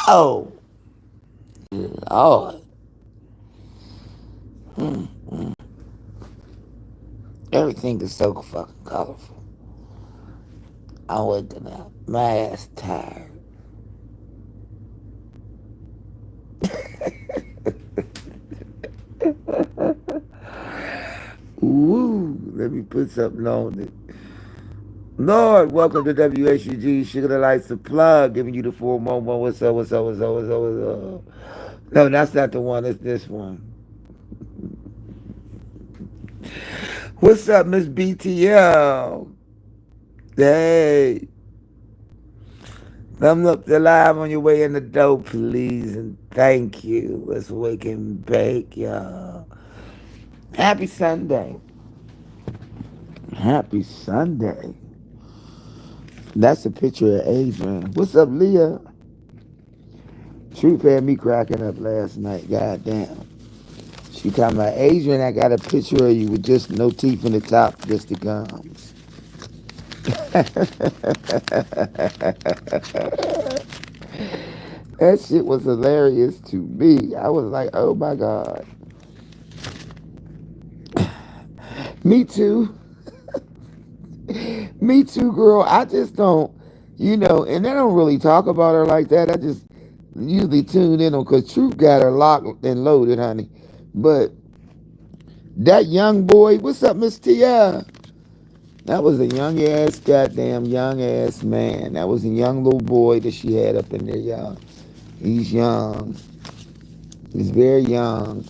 Oh, Lord. Everything is so fucking colorful. I'm waking up. My ass tired. Woo. Let me put something on it. Lord, welcome to WSUG Sugar the Lights the Plug, giving you the full moment. What's up, what's up, what's up, what's up, what's up? No, that's not the one, it's this one. What's up, Miss BTL? Hey, thumbs up the live on your way in the door, please, and thank you. Let's wake and bake, y'all. Happy Sunday. Happy Sunday. That's a picture of Adrian. What's up, Leah? Truth had me cracking up last night. God damn. She talking about Adrian. I got a picture of you with just no teeth in the top, just the gums. That shit was hilarious to me. I was like, oh my God. Me too. Me too, girl. I just don't, and they don't really talk about her like that. I just usually tune in on because Truth got her locked and loaded, honey. But that young boy, what's up, Miss T.I.? That was a young ass, goddamn young ass man. That was a young little boy that she had up in there, y'all. He's young. He's very young.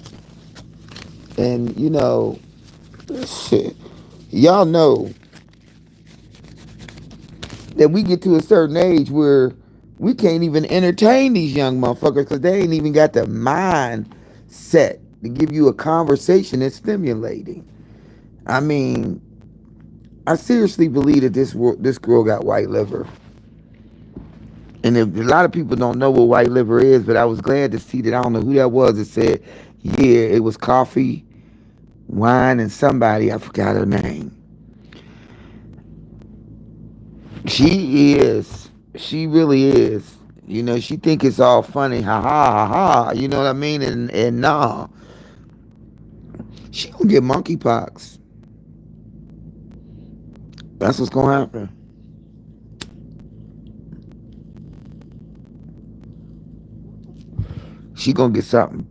And, shit, y'all know that we get to a certain age where we can't even entertain these young motherfuckers because they ain't even got the mind set to give you a conversation that's stimulating. I mean, I seriously believe that this girl got white liver. And if, a lot of people don't know what white liver is, but I was glad to see that I don't know who that was that said, yeah, it was coffee, wine, and somebody, I forgot her name. She is. She really is. She think it's all funny, ha ha ha ha. You know what I mean? And nah, she gonna get monkeypox. That's what's gonna happen. She gonna get something.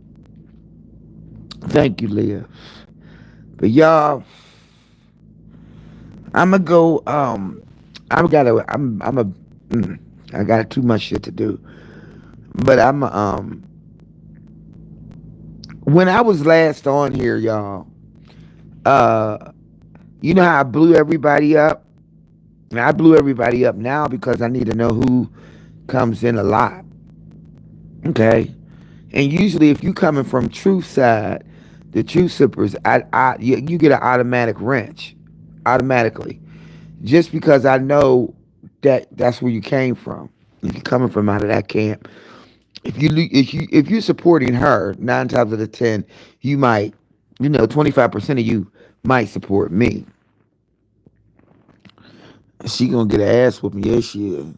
Thank you, Leah. But y'all, I'ma go. I'm a. I got too much shit to do. But when I was last on here, y'all, uh, you know how I blew everybody up? And I blew everybody up now because I need to know who comes in a lot. Okay. And usually, if you coming from truth side, the truth sippers, you get an automatic wrench, automatically, just because I know that that's where you came from. If you're coming from out of that camp, if you're supporting her, 9 times out of 10, you might, 25% of you might support me. She gonna get an ass whooping, yes she is.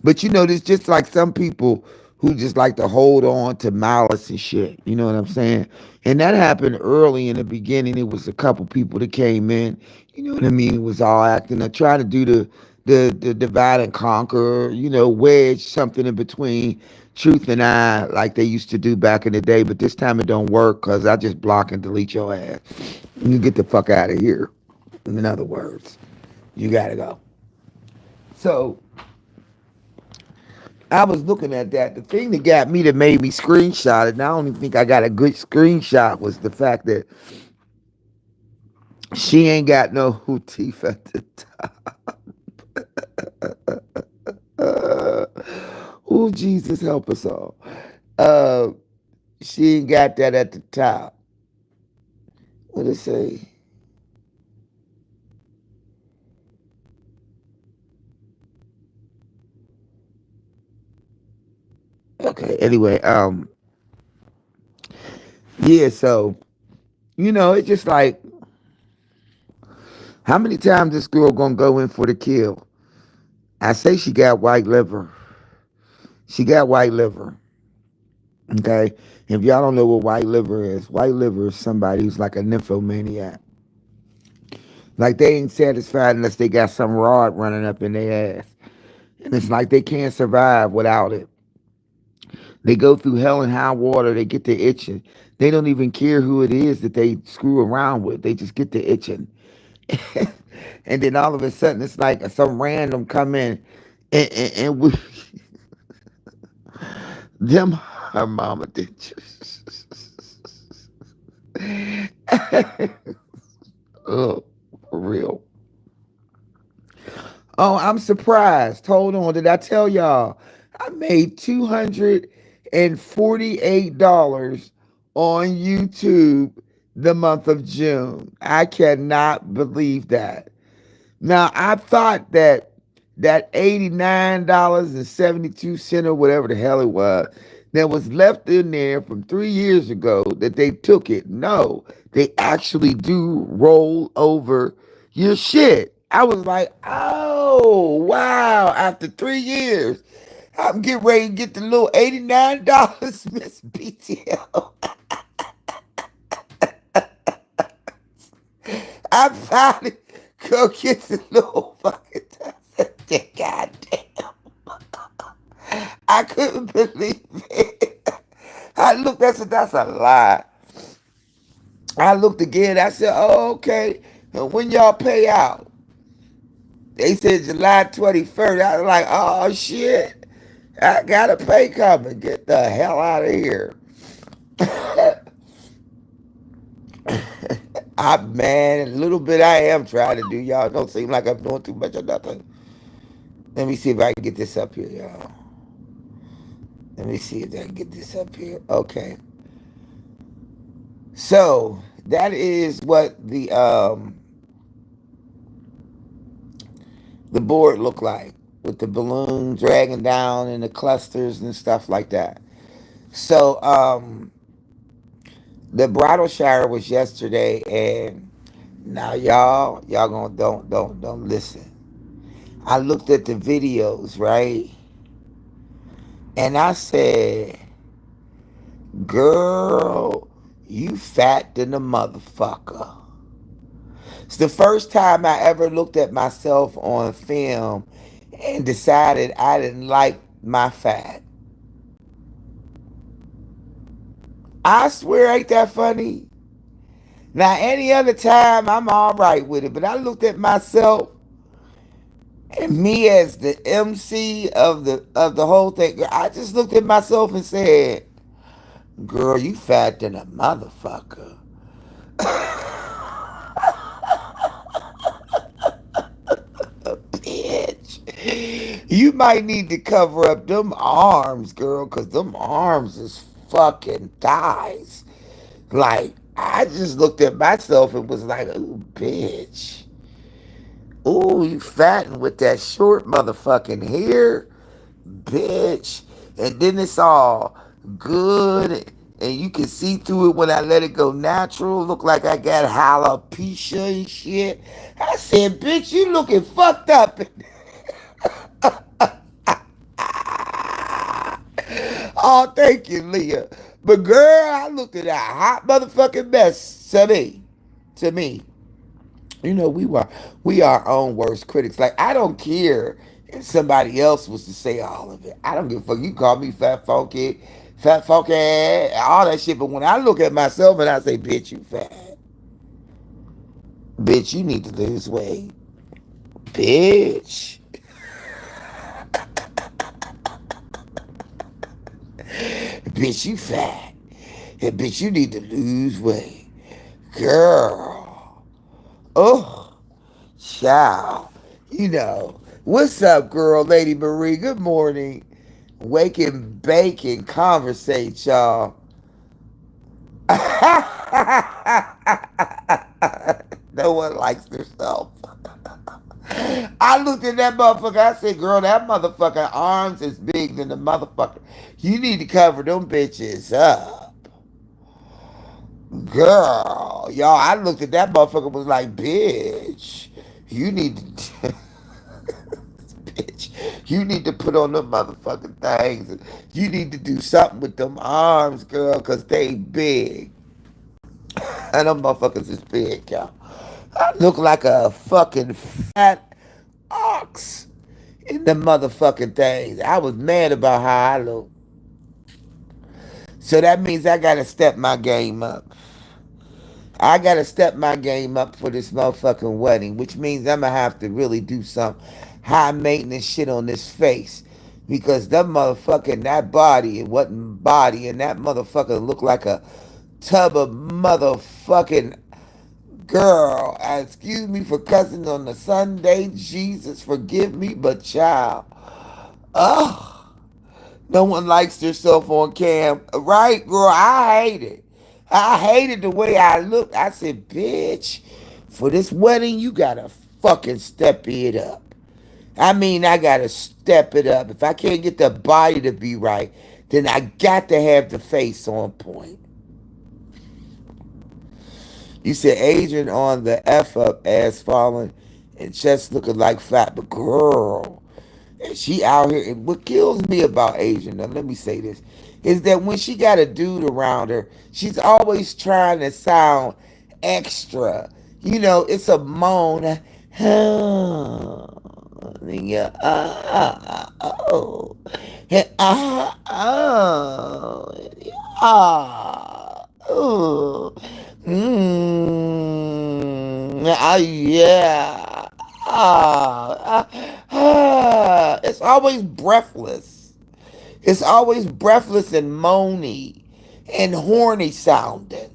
But there's just like some people who just like to hold on to malice and shit. You know what I'm saying? And that happened early in the beginning. It was a couple people that came in. You know what I mean? It was all acting, trying to do the divide and conquer. Wedge something in between Truth and I, like they used to do back in the day. But this time it don't work because I just block and delete your ass. You get the fuck out of here. In other words, you gotta go. So I was looking at that. The thing that got me that made me screenshot it, and I don't even think I got a good screenshot, was the fact that she ain't got no teeth at the top. Oh, Jesus, help us all. Uh, she ain't got that at the top. What it say? Okay, anyway, yeah, so, it's just like, how many times this girl gonna go in for the kill? I say she got white liver. She got white liver. Okay. If y'all don't know what white liver is somebody who's like a nymphomaniac. Like they ain't satisfied unless they got some rod running up in their ass. And it's like they can't survive without it. They go through hell and high water. They get the itching. They don't even care who it is that they screw around with. They just get the itching. And then all of a sudden, it's like some random come in and we, them, her mama did. Oh, for real. Oh, I'm surprised. Hold on. Did I tell y'all? I made $248 on YouTube the month of June. I cannot believe that. Now, I thought that $89.72 or whatever the hell it was that was left in there from 3 years ago that they took it. No, they actually do roll over your shit. I was like, oh, wow. After 3 years, I'm getting ready to get the little $89, Miss BTL. I finally go get the little fucking goddamn. I couldn't believe it. I looked, I said, that's a lie. I looked again, I said, oh, okay. When y'all pay out? They said July 21st. I was like, oh shit. I got a pay coming. Get the hell out of here. I man, a little bit I am trying to do, y'all. Don't seem like I'm doing too much of nothing. Let me see if I can get this up here, y'all. Let me see if I can get this up here. Okay. So that is what the board looked like with the balloon dragging down and the clusters and stuff like that. So the bridal shower was yesterday, and now y'all gonna don't listen. I looked at the videos, right? And I said, girl, you fat than a motherfucker. It's the first time I ever looked at myself on film and decided I didn't like my fat. I swear, ain't that funny? Now, any other time, I'm all right with it. But I looked at myself and me as the MC of the whole thing. I just looked at myself and said, girl, you fat than a motherfucker. Bitch. You might need to cover up them arms, girl, because them arms is fucking thighs. Like, I just looked at myself and was like, ooh, bitch. Ooh, you fatting with that short motherfucking hair, bitch. And then it's all good and you can see through it when I let it go natural. Look like I got alopecia and shit. I said, bitch, you looking fucked up. Oh, thank you, Leah. But girl, I looked at that hot motherfucking mess to me. To me. You know, we are our own worst critics. Like, I don't care if somebody else was to say all of it. I don't give a fuck. You call me fat funky, all that shit. But when I look at myself and I say, bitch, you fat. Bitch, you need to lose weight. Bitch. Bitch, you fat. And bitch, you need to lose weight. Girl. Oh, child. You know. What's up, girl, Lady Marie? Good morning. Wake and bake and conversate, y'all. No one likes themselves. I looked at that motherfucker. I said, girl, that motherfucker arms is big than the motherfucker. You need to cover them bitches up. Girl, y'all, I looked at that motherfucker was like, bitch, you need to, bitch, You need to put on them motherfucking things. You need to do something with them arms, girl, because they big. And them motherfuckers is big, y'all. I look like a fucking fat ox in the motherfucking things. I was mad about how I look. So that means I gotta step my game up. I gotta step my game up for this motherfucking wedding, which means I'm gonna have to really do some high maintenance shit on this face. Because that body, it wasn't body, and that motherfucker looked like a tub of motherfucking girl. Excuse me for cussing on the Sunday. Jesus, forgive me, but child. Ugh. No one likes themselves on cam. Right, girl? I hate it. I hated the way I looked. I said, bitch, for this wedding, you gotta fucking step it up. I mean, I gotta step it up. If I can't get the body to be right, then I got to have the face on point. You said Adrian on the F up, ass falling, and chest looking like fat, but girl, and she out here. And what kills me about Adrian, now let me say this, is that when she got a dude around her, she's always trying to sound extra. You know, it's a moan. Yeah, oh, yeah, oh, yeah, oh, yeah. It's always breathless. It's always breathless and moany and horny sounding.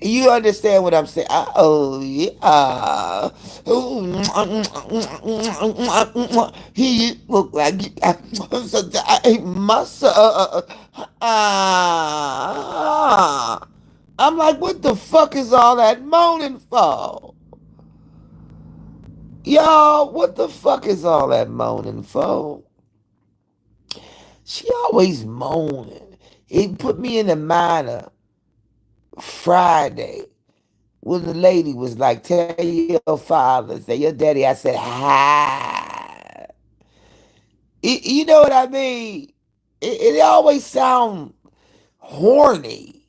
You understand what I'm saying? Oh yeah. He look like he must. I'm like, what the fuck is all that moaning for? Y'all, what the fuck is all that moaning for? She always moaning. It put me in the mind of Friday when the lady was like, tell your father, say your daddy. I said, hi. You know what I mean? It always sound horny.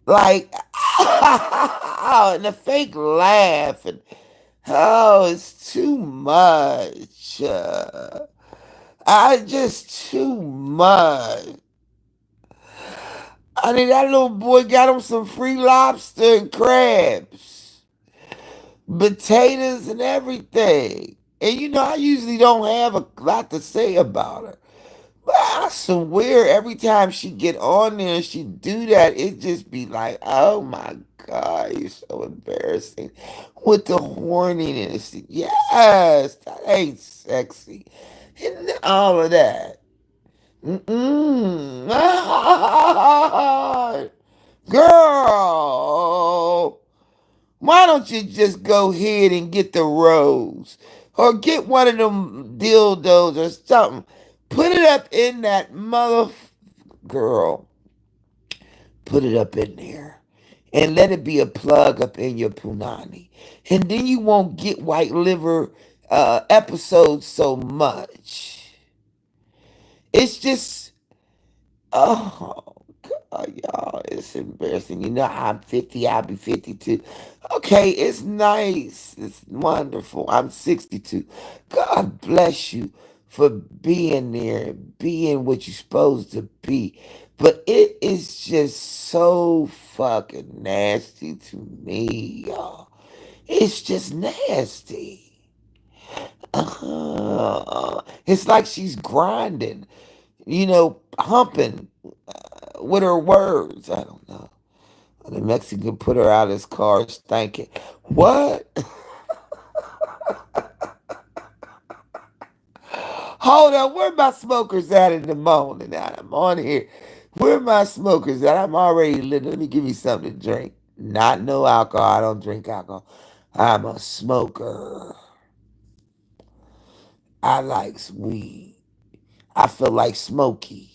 Like, and the fake laugh. And, oh, it's too much. I just too much. I mean, that little boy got him some free lobster and crabs, potatoes and everything. And you know, I usually don't have a lot to say about her. But I swear, every time she get on there and she do that, it just be like, oh my God, you're so embarrassing. With the horniness. Yes, that ain't sexy. And all of that. Mm-mm. Girl, why don't you just go ahead and get the rose? Or get one of them dildos or something. Put it up in that mother... Girl, put it up in there. And let it be a plug up in your punani. And then you won't get white liver episodes so much. It's just... Oh, God, y'all, it's embarrassing. You know, I'm 50, I'll be 52. Okay, it's nice. It's wonderful. I'm 62. God bless you for being there and being what you're supposed to be. But it is just so fucking nasty to me, y'all. It's just nasty. It's like she's grinding, humping with her words. I don't know. The Mexican put her out of his car stinking. What? Hold on. Where my smokers at in the morning? I'm on here. Where my smokers at? I'm already lit. Let me give you something to drink. Not no alcohol. I don't drink alcohol. I'm a smoker. I like weed. I feel like Smokey.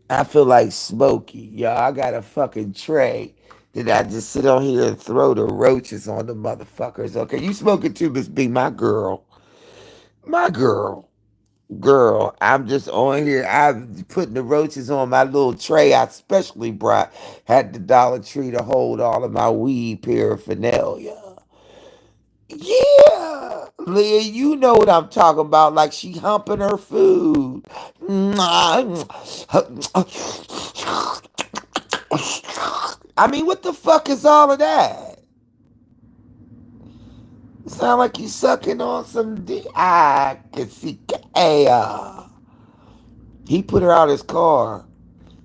I feel like Smokey. Y'all, I got a fucking tray that I just sit on here and throw the roaches on the motherfuckers. Okay, you smoking too, Miss B, my girl. My girl, I'm just on here. I'm putting the roaches on my little tray I specially brought. Had the Dollar Tree to hold all of my weed paraphernalia. Yeah, Leah, you know what I'm talking about. Like she humping her food. I mean, what the fuck is all of that? Sound like you sucking on some D. I can see. Hey, he put her out his car.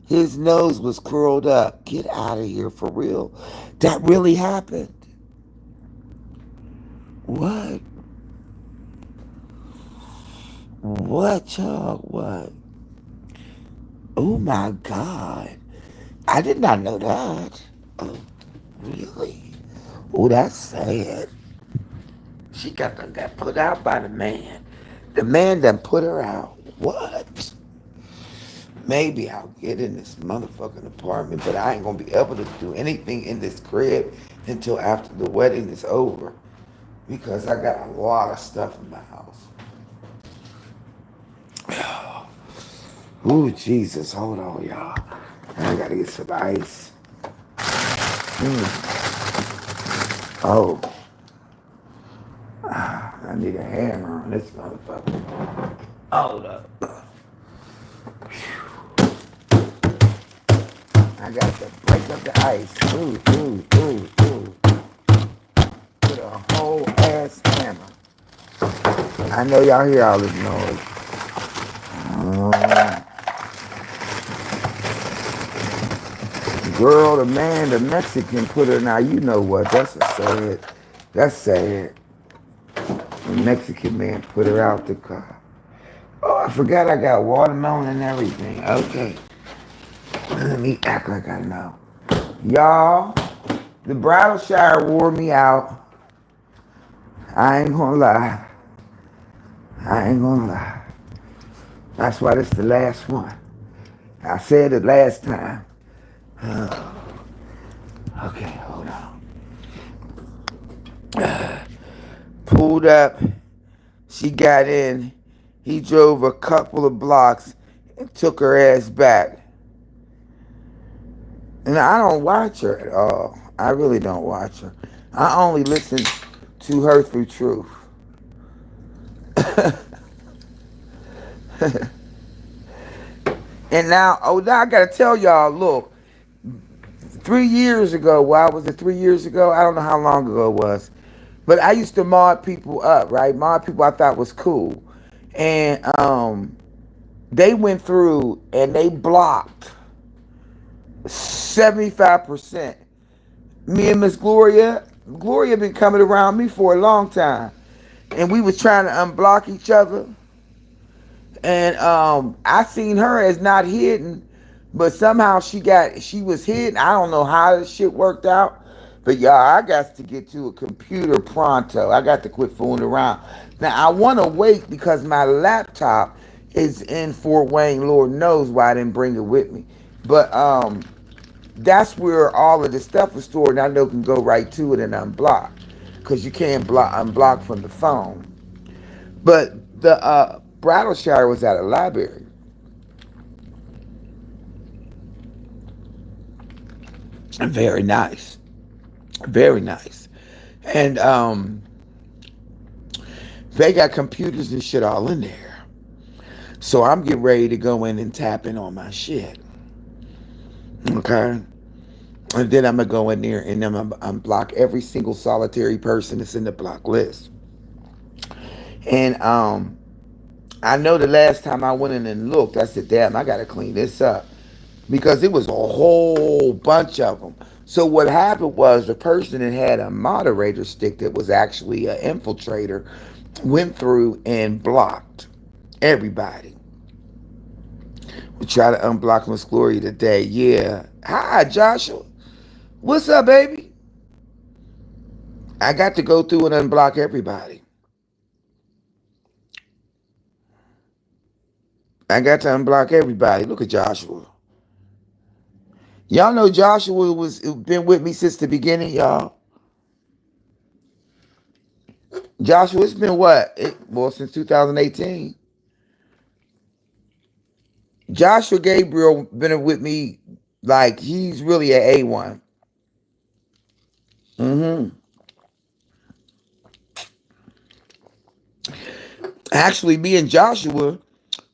His nose was curled up. Get out of here for real. That really happened. What? What, y'all? What? Oh my God. I did not know that. Oh, really? Oh, that's sad. She got put out by the man. The man done put her out. What? Maybe I'll get in this motherfucking apartment, but I ain't gonna be able to do anything in this crib until after the wedding is over. Because I got a lot of stuff in my house. Ooh, Jesus, hold on, y'all. I gotta get some ice. Oh, I need a hammer on this motherfucker. Hold up. I got to break up the ice. Ooh. With a whole ass hammer. I know y'all hear all this noise. Uh, Girl, the man, the Mexican put her. Now you know what? Sad. That's sad. The Mexican man put her out the car. Oh, I forgot I got watermelon and everything. Okay. Let me act like I know. Y'all, the bridal shower wore me out. I ain't gonna lie. That's why this is the last one. I said it last time. Okay, hold on. Pulled up. She got in. He drove a couple of blocks and took her ass back. And I don't watch her at all. I really don't watch her. I only listen to her through truth. And now I gotta tell y'all, look, 3 years ago, why was it 3 years ago? I don't know how long ago it was. But I used to mod people up, right? Mod people I thought was cool. And they went through and they blocked 75%. Me and Miss Gloria been coming around me for a long time. And we was trying to unblock each other. And I seen her as not hidden, but somehow she was hidden. I don't know how this shit worked out. But y'all, I got to get to a computer pronto. I got to quit fooling around. Now I want to wait because my laptop is in Fort Wayne. Lord knows why I didn't bring it with me. But that's where all of the stuff is stored, and I know can go right to it and unblock, because you can't unblock from the phone. But the bridal shower was at a library. Very nice. Very nice. And they got computers and shit all in there. So I'm getting ready to go in and tap in on my shit. Okay? And then I'm going to go in there and I'm going to unblock every single solitary person that's in the block list. And I know the last time I went in and looked, I said, damn, I got to clean this up. Because it was a whole bunch of them. So what happened was the person that had a moderator stick that was actually an infiltrator went through and blocked everybody. We try to unblock Miss Gloria today. Yeah. Hi, Joshua. What's up, baby? I got to go through and unblock everybody. I got to unblock everybody. Look at Joshua. Y'all know Joshua was been with me since the beginning, y'all. Joshua, it's been what? Well, since 2018. Joshua Gabriel been with me like he's really an A1. Mm-hmm. Actually, me and Joshua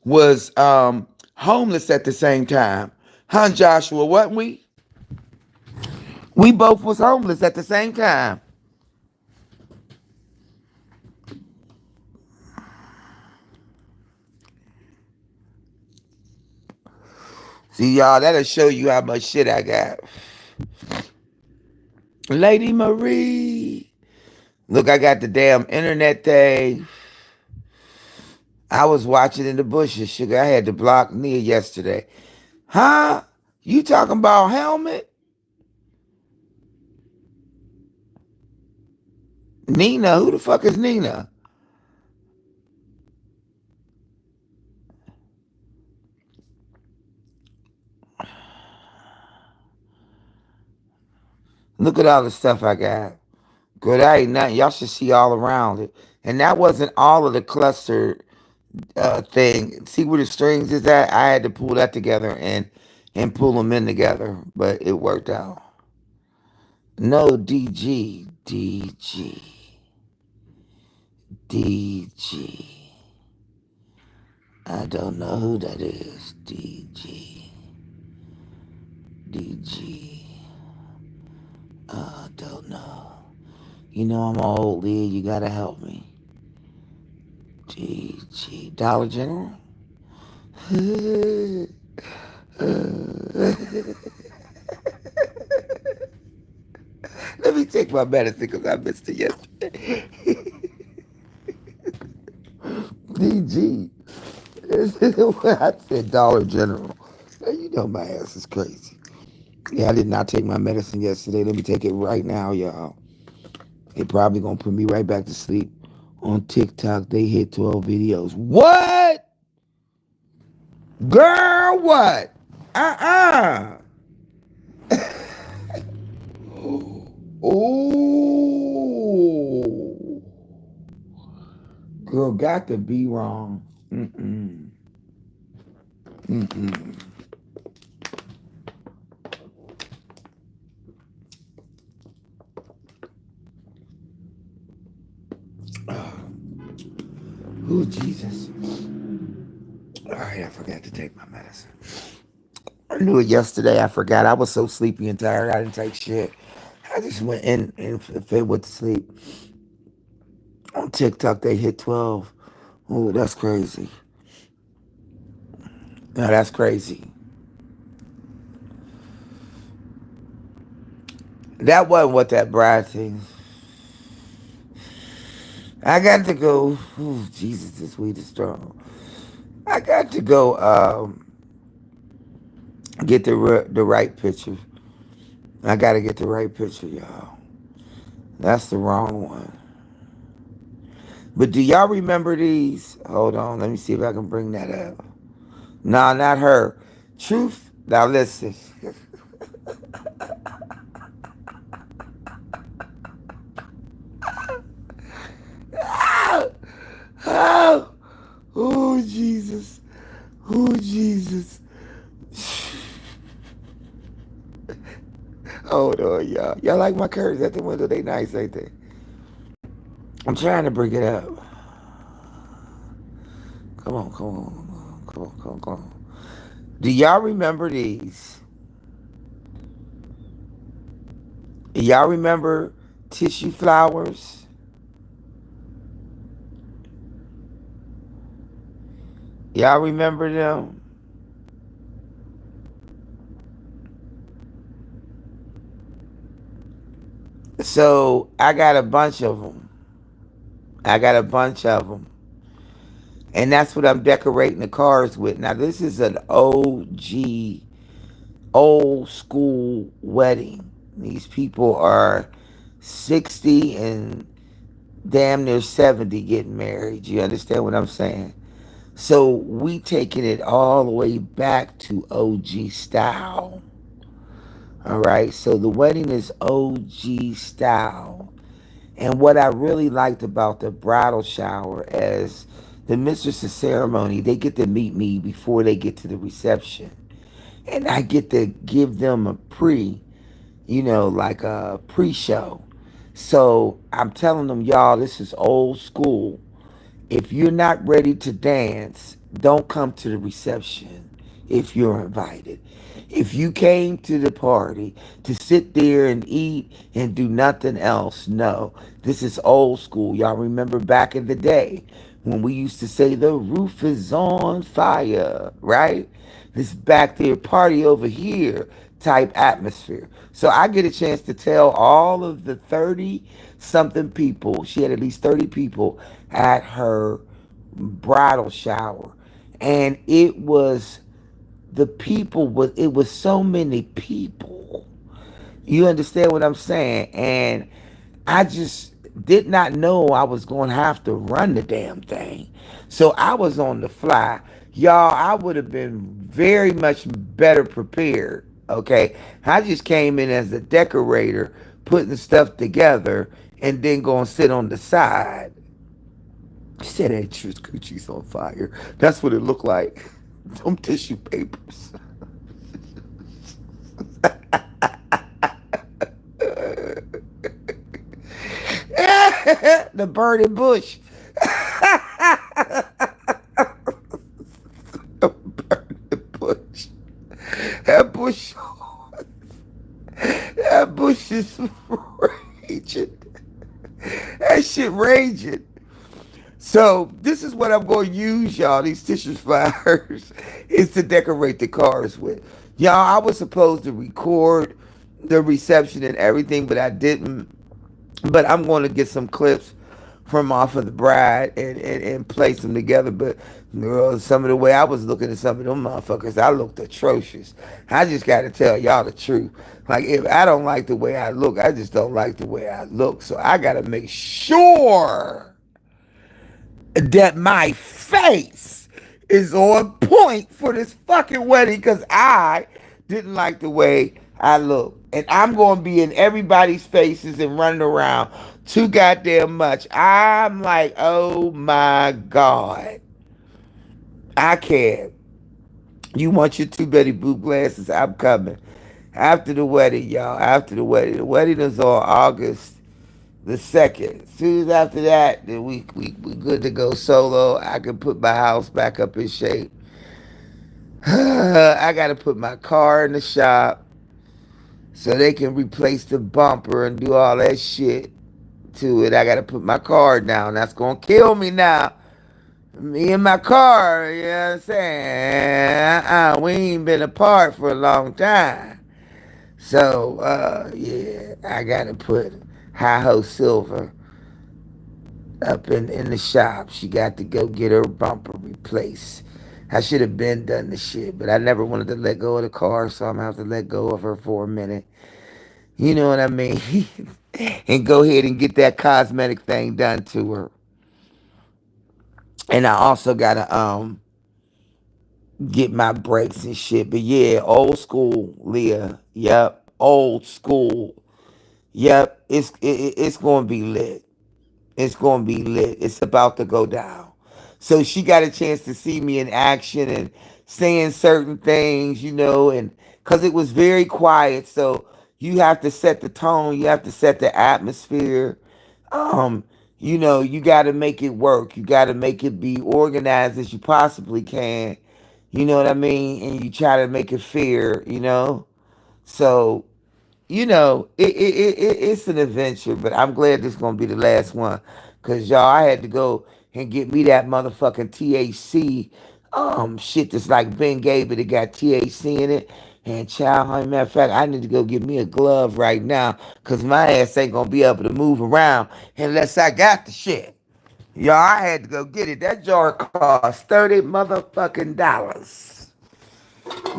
was homeless at the same time. Huh, Joshua, wasn't we? We both was homeless at the same time. See, y'all, that'll show you how much shit I got. Lady Marie. Look, I got the damn internet thing. I was watching in the bushes, sugar. I had to block Nia yesterday. Huh? You talking about helmet? Nina? Who the fuck is Nina? Look at all the stuff I got. Good, that ain't nothing. Y'all should see all around it. And that wasn't all of the cluster thing. See where the strings is at? I had to pull that together and pull them in together, but it worked out. No, DG. I don't know who that is. DG. I don't know. You know I'm old, Leah. You gotta help me. DG. Dollar General? Let me take my medicine because I missed it yesterday. DG. I said Dollar General. You know my ass is crazy. Yeah, I did not take my medicine yesterday. Let me take it right now, y'all. They probably gonna put me right back to sleep. On TikTok, they hit 12 videos. What? Girl, what? Uh-uh. Ooh. Girl, got to be wrong. Mm-mm. Mm-mm. Oh, Jesus. All right, I forgot to take my medicine. I knew it yesterday. I forgot. I was so sleepy and tired. I didn't take shit. I just went in and went to sleep. On TikTok, they hit 12. Oh, that's crazy. No, that's crazy. That wasn't what that bride thing. I got to go. Ooh, Jesus, this weed is strong. I got to go get the right picture. I got to get the right picture, y'all. That's the wrong one. But do y'all remember these? Hold on, let me see if I can bring that up. Nah, not her. Truth. Now listen. Oh, oh, Jesus. Oh, Jesus. Hold on, y'all. Y'all like my curtains at the window? They nice, ain't they? I'm trying to bring it up. Come on, come on, come on, come on, come on. Do y'all remember these? Y'all remember tissue flowers? Y'all remember them? So I got a bunch of them. I got a bunch of them. And that's what I'm decorating the cars with. Now, this is an OG, old school wedding. These people are 60 and damn near 70 getting married. You understand what I'm saying? So we taking it all the way back to OG style. All right. So the wedding is OG style. And what I really liked about the bridal shower is the mistress of ceremony, they get to meet me before they get to the reception. And I get to give them a like a pre-show. So I'm telling them, y'all, this is old school. If you're not ready to dance, don't come to the reception if you're invited. If you came to the party to sit there and eat and do nothing else, no. This is old school. Y'all remember back in the day when we used to say the roof is on fire, right? This back there party over here type atmosphere. So I get a chance to tell all of the 30 something people, she had at least 30 people at her bridal shower. And it was so many people. You understand what I'm saying? And I just did not know I was going to have to run the damn thing. So I was on the fly. Y'all, I would have been very much better prepared. Okay. I just came in as a decorator, putting stuff together, and then going to sit on the side. She said, "Hey, Coochie's on fire." That's what it looked like. Them tissue papers. The burning bush. The burning bush. That bush. That bush is raging. That shit raging. So this is what I'm going to use, y'all. These tissue flowers is to decorate the cars with. Y'all, I was supposed to record the reception and everything, but I didn't. But I'm going to get some clips from off of the bride and place them together. But some of the way I was looking at some of them motherfuckers, I looked atrocious. I just got to tell y'all the truth. Like, if I don't like the way I look, I just don't like the way I look. So I got to make sure that my face is on point for this fucking wedding because I didn't like the way I look. And I'm going to be in everybody's faces and running around too goddamn much. I'm like, oh my God. I can't. You want your two Betty Boop glasses? I'm coming. After the wedding, y'all. After the wedding. The wedding is on August the 2nd. As soon as after that, then we good to go solo. I can put my house back up in shape. I got to put my car in the shop so they can replace the bumper and do all that shit to it. I got to put my car down. That's going to kill me now. Me and my car, you know what I'm saying? We ain't been apart for a long time. So, yeah, I got to put Hi Ho Silver up in the shop. She got to go get her bumper replaced. I should have been done the shit, but I never wanted to let go of the car, so I'm gonna have to let go of her for a minute. You know what I mean? And go ahead and get that cosmetic thing done to her. And I also gotta get my brakes and shit. But yeah, old school, Leah. Yep, old school. Yep, it's gonna be lit. It's going to be lit. It's about to go down. So she got a chance to see me in action and saying certain things, and because it was very quiet. So you have to set the tone, you have to set the atmosphere. Um, you got to make it work. You got to make it be organized as you possibly can. You know what I mean? And you try to make it fair. So it's an adventure, but I'm glad this is gonna be the last one. Cause y'all, I had to go and get me that motherfucking THC shit that's like Ben Gabe, it got THC in it. And child, as a matter of fact, I need to go get me a glove right now, cause my ass ain't gonna be able to move around unless I got the shit. Y'all, I had to go get it. That jar cost $30 motherfucking.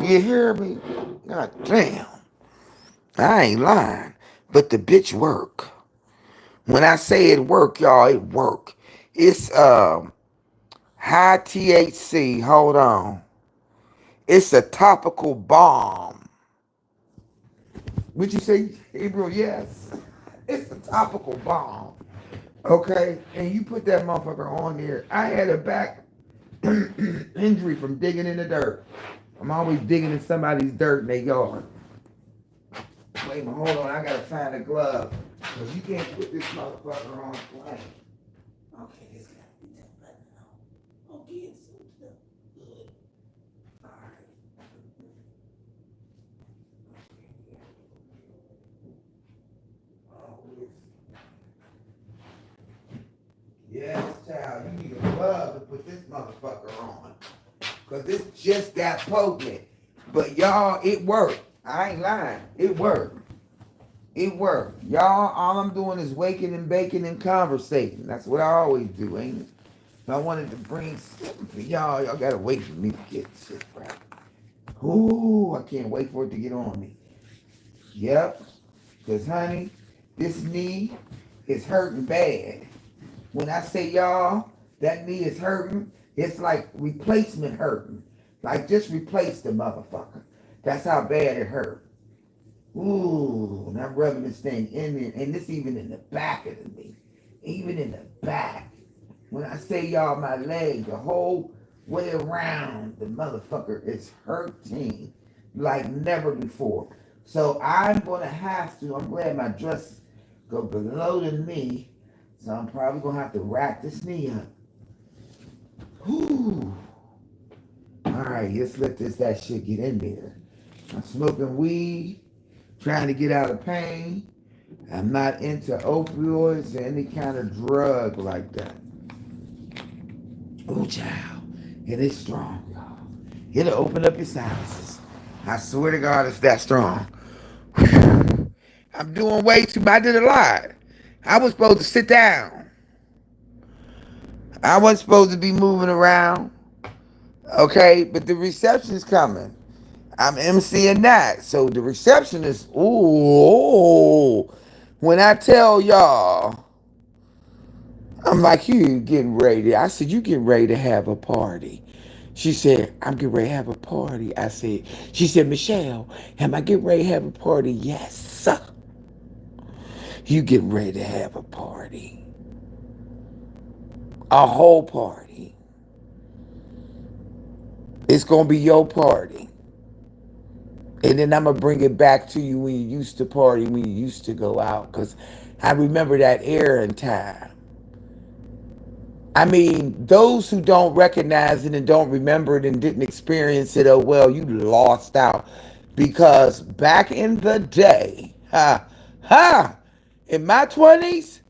You hear me? God damn. I ain't lying, but the bitch work. When I say it work, y'all, it work. It's high THC. Hold on. It's a topical balm. Would you say, April? Yes. It's a topical balm. Okay, and you put that motherfucker on there. I had a back injury from digging in the dirt. I'm always digging in somebody's dirt in their yard. Wait a minute, hold on, I gotta find a glove. Cause you can't put this motherfucker on plane. Okay, this gotta be that button now. Okay, it's good. Alright. Oh, yes, child, you need a glove to put this motherfucker on. Cause this just got potent. But y'all, it worked. I ain't lying. It worked. It worked. Y'all, all I'm doing is waking and baking and conversating. That's what I always do, ain't it? So I wanted to bring something for y'all. Y'all gotta wait for me to get shit right. Ooh, I can't wait for it to get on me. Yep. Cause honey, this knee is hurting bad. When I say y'all, that knee is hurting, it's like replacement hurting. Like just replace the motherfucker. That's how bad it hurt. Ooh, and I'm rubbing this thing in there, and this even in the back of the knee. Even in the back. When I say y'all, my leg, the whole way around the motherfucker is hurting like never before. So I'm gonna have to, I'm glad my dress go below the knee, so I'm probably gonna have to rack this knee up. Whew. Alright, let's let that shit get in there. I'm smoking weed, trying to get out of pain. I'm not into opioids or any kind of drug like that. Oh, child. It is strong, y'all. It'll open up your sinuses. I swear to God, it's that strong. I'm doing way too much. I did a lot. I was supposed to sit down. I wasn't supposed to be moving around. Okay, but the reception's coming. I'm emceeing that. So the reception is, ooh. When I tell y'all, I'm like, you getting ready. I said, you getting ready to have a party. She said, I'm getting ready to have a party. I said, she said, Michelle, am I getting ready to have a party? Yes, sir. You getting ready to have a party. A whole party. It's going to be your party. And then I'm going to bring it back to you when you used to party, when you used to go out. Because I remember that era and time. I mean, those who don't recognize it and don't remember it and didn't experience it, oh well, you lost out. Because back in the day, in my 20s,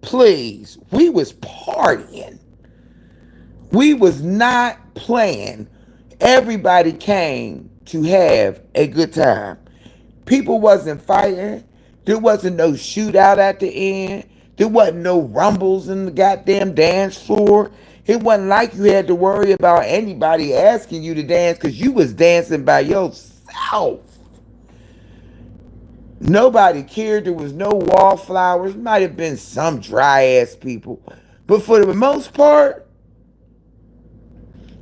please, we was partying. We was not playing. Everybody came to have a good time. People wasn't fighting. There wasn't no shootout at the end. There wasn't no rumbles in the goddamn dance floor. It wasn't like you had to worry about anybody asking you to dance because you was dancing by yourself. Nobody cared. There was no wallflowers. Might have been some dry ass people. But for the most part,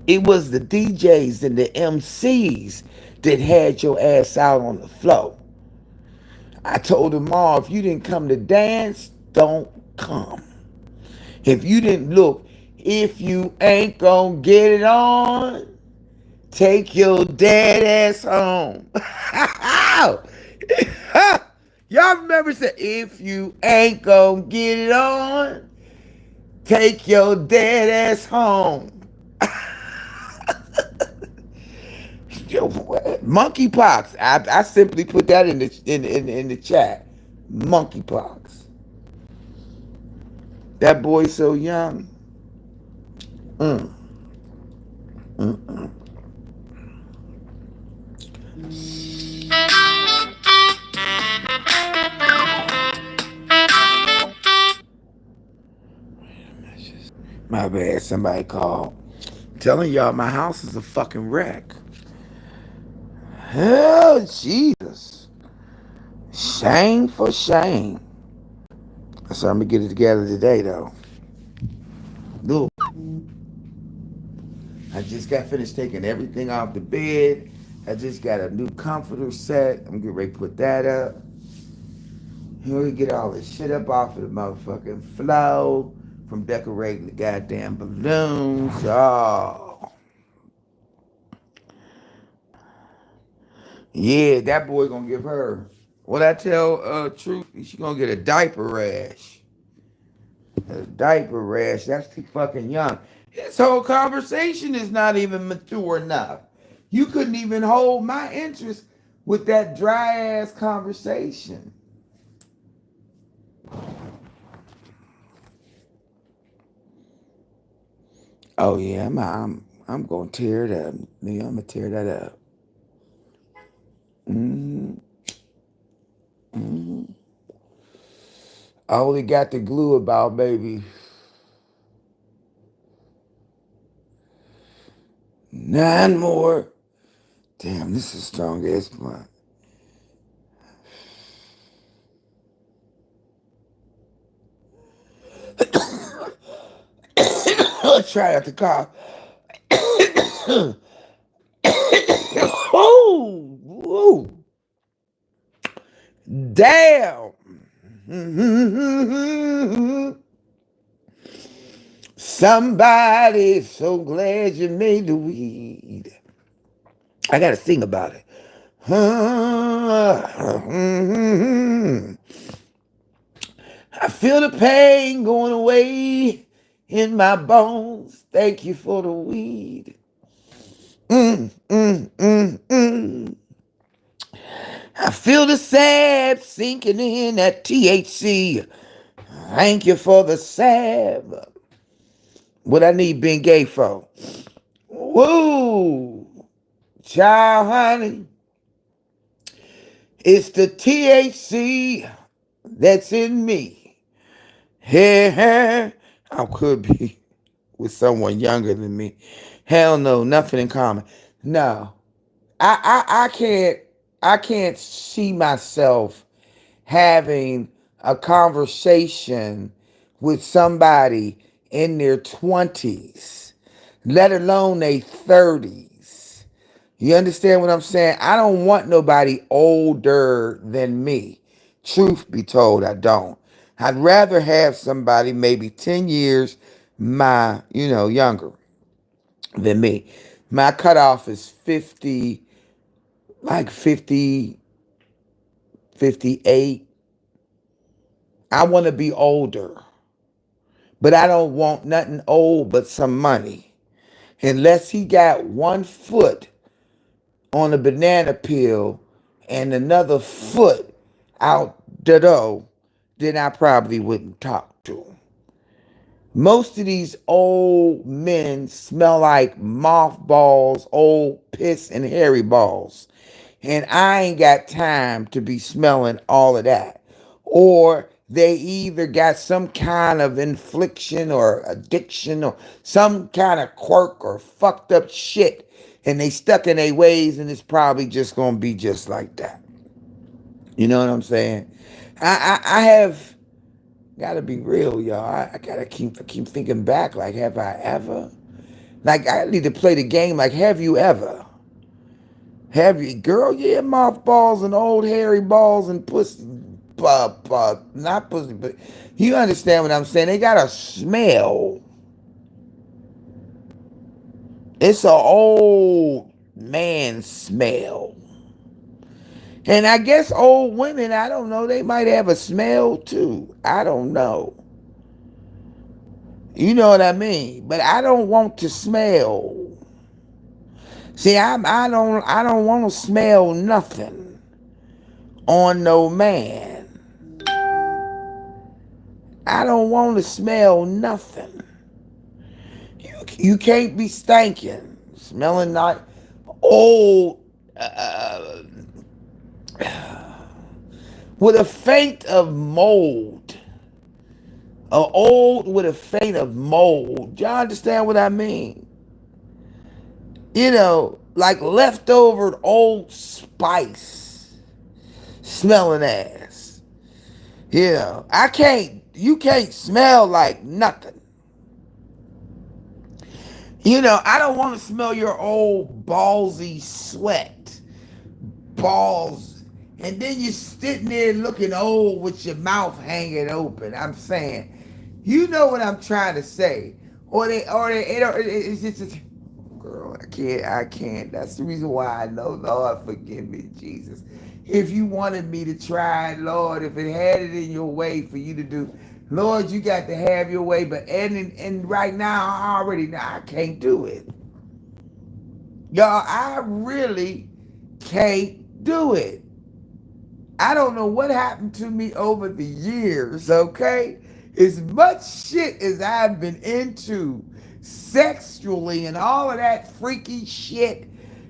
it was the DJs and the MCs that had your ass out on the floor. I told them all, if you didn't come to dance, don't come. If you didn't look, if you ain't gonna get it on, take your dead ass home. Y'all remember saying, if you ain't gonna get it on, take your dead ass home. Monkeypox. I simply put that in the chat. Monkeypox. That boy's so young. Mm. Mm-mm. My bad. Somebody called. I'm telling y'all, my house is a fucking wreck. Hell, Jesus. Shame for shame. So I'm gonna get it together today, though. Look, I just got finished taking everything off the bed. I just got a new comforter set. I'm getting ready to put that up. We get all this shit up off of the motherfucking floor from decorating the goddamn balloons. Oh, yeah, that boy gonna give her. What I tell Truth, she gonna get a diaper rash. A diaper rash. That's too fucking young. This whole conversation is not even mature enough. You couldn't even hold my interest with that dry ass conversation. Oh yeah, I'm gonna tear it up. Me, I'm gonna tear that up. Mm-hmm. Mm-hmm. I only got the glue about maybe 9 more. Damn, this is strong ass blunt. Let's try out the car. Oh, woo. Damn. Somebody so glad you made the weed. I gotta sing about it. I feel the pain going away in my bones. Thank you for the weed. Mm, mm, mm, mm. I feel the sad sinking in that THC. Thank you for the salve. What I need being gay for. Woo! Child, honey. It's the THC that's in me. Hey, I could be with someone younger than me. Hell no, nothing in common. No. I can't see myself having a conversation with somebody in their 20s, let alone their 30s. You understand what I'm saying? I don't want nobody older than me. Truth be told, I don't. I'd rather have somebody maybe 10 years younger than me. My cutoff is 50, like 50, 58. I want to be older, but I don't want nothing old but some money. Unless he got 1 foot on a banana peel and another foot out the door, then I probably wouldn't talk to him. Most of these old men smell like mothballs, old piss and hairy balls. And I ain't got time to be smelling all of that. Or they either got some kind of infliction or addiction or some kind of quirk or fucked up shit. And they stuck in their ways and it's probably just going to be just like that. You know what I'm saying? I have got to be real, y'all. I got to keep thinking back. Like, have I ever? Like, I need to play the game like, have you ever? Have you, girl? Yeah, mothballs and old hairy balls and pussy, not pussy, but you understand what I'm saying? They got a smell. It's a old man smell. And I guess old women, I don't know, they might have a smell too. I don't know. You know what I mean? But I don't want to smell. See, I don't want to smell nothing on no man. I don't want to smell nothing. You can't be stinking, smelling like old, with a faint of mold. Old with a faint of mold. Y'all understand what I mean? Like leftover old spice smelling ass. You can't smell like nothing. I don't want to smell your old ballsy sweat. Balls and then you're sitting there looking old with your mouth hanging open. I'm saying, you know what I'm trying to say, it's just, girl, I can't. That's the reason why I know, Lord, forgive me, Jesus. If you wanted me to try it, Lord, if it had it in your way for you to do, Lord, you got to have your way. But and right now, I already know I can't do it. Y'all, I really can't do it. I don't know what happened to me over the years, okay? As much shit as I've been into sexually and all of that freaky shit,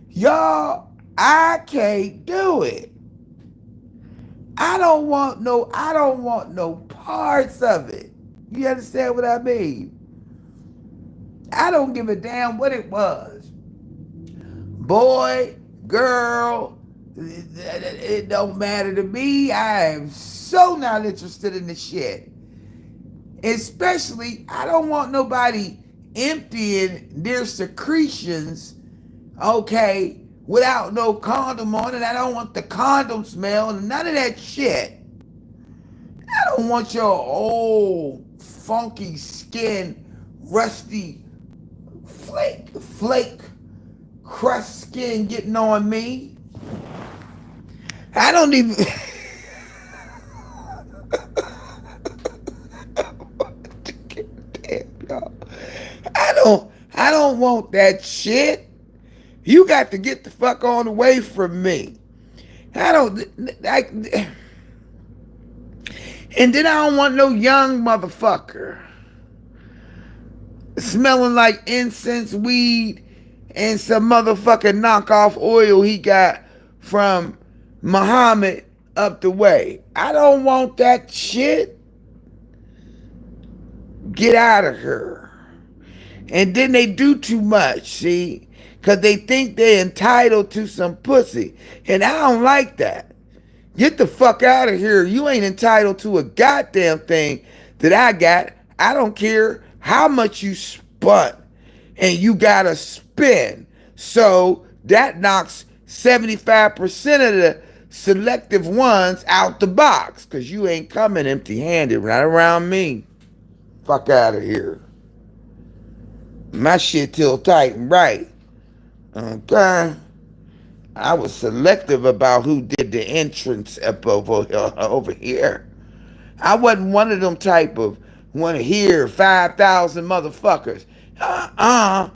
y'all, I can't do it. I don't want no parts of it. You understand what I mean? I don't give a damn what it was. Boy, girl, it don't matter to me. I am so not interested in the shit. Especially, I don't want nobody emptying their secretions, okay, without no condom on it. I don't want the condom smell and none of that shit. I don't want your old, funky skin, rusty, flake, crust skin getting on me. I don't even. Damn, y'all. I don't want that shit. You got to get the fuck on away from me. I don't I, and then I don't want no young motherfucker smelling like incense, weed, and some motherfucking knockoff oil he got from Muhammad up the way. I don't want that shit. Get out of here. And then they do too much, see? Because they think they're entitled to some pussy. And I don't like that. Get the fuck out of here. You ain't entitled to a goddamn thing that I got. I don't care how much you spun. And you gotta spin. So that knocks 75% of the selective ones out the box. Because you ain't coming empty handed right around me. Fuck out of here. My shit till tight and right. Okay. I was selective about who did the entrance up over here. I wasn't one of them type of want to hear 5,000 motherfuckers. I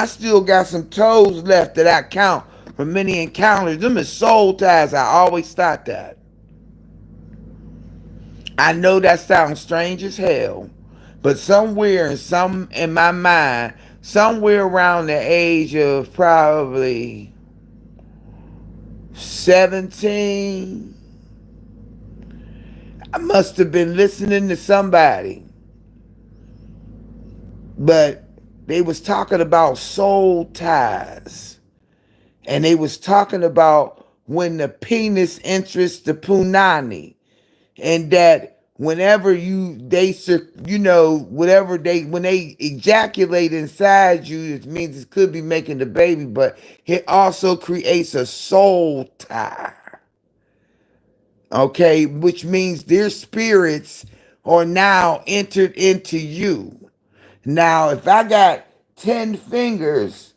still got some toes left that I count from many encounters. Them is soul ties. I always thought that. I know that sounds strange as hell, but in my mind, somewhere around the age of probably 17, I must have been listening to somebody, but they was talking about soul ties, and they was talking about when the penis enters the punani, and that whenever whatever when they ejaculate inside you, it means it could be making the baby, but it also creates a soul tie. Okay, which means their spirits are now entered into you. Now, if I got 10 fingers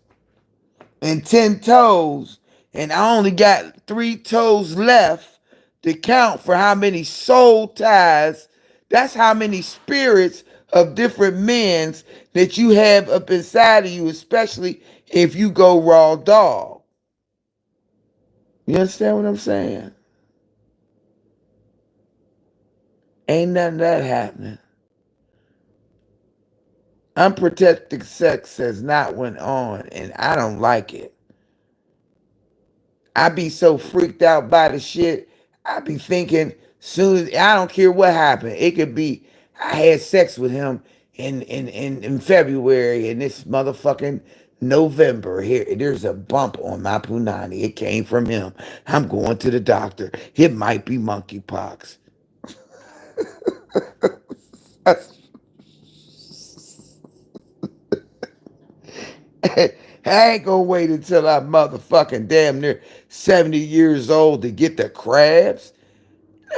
and 10 toes, and I only got 3 toes left to count for how many soul ties, that's how many spirits of different men's that you have up inside of you, especially if you go raw dog. You understand what I'm saying? Ain't none of that happening. Unprotected sex has not went on, and I don't like it. I be so freaked out by the shit. I be thinking soon as I don't care what happened. It could be I had sex with him in February and this motherfucking November. Here, there's a bump on my punani. It came from him. I'm going to the doctor. It might be monkeypox. I ain't gonna wait until I'm motherfucking damn near 70 years old to get the crabs.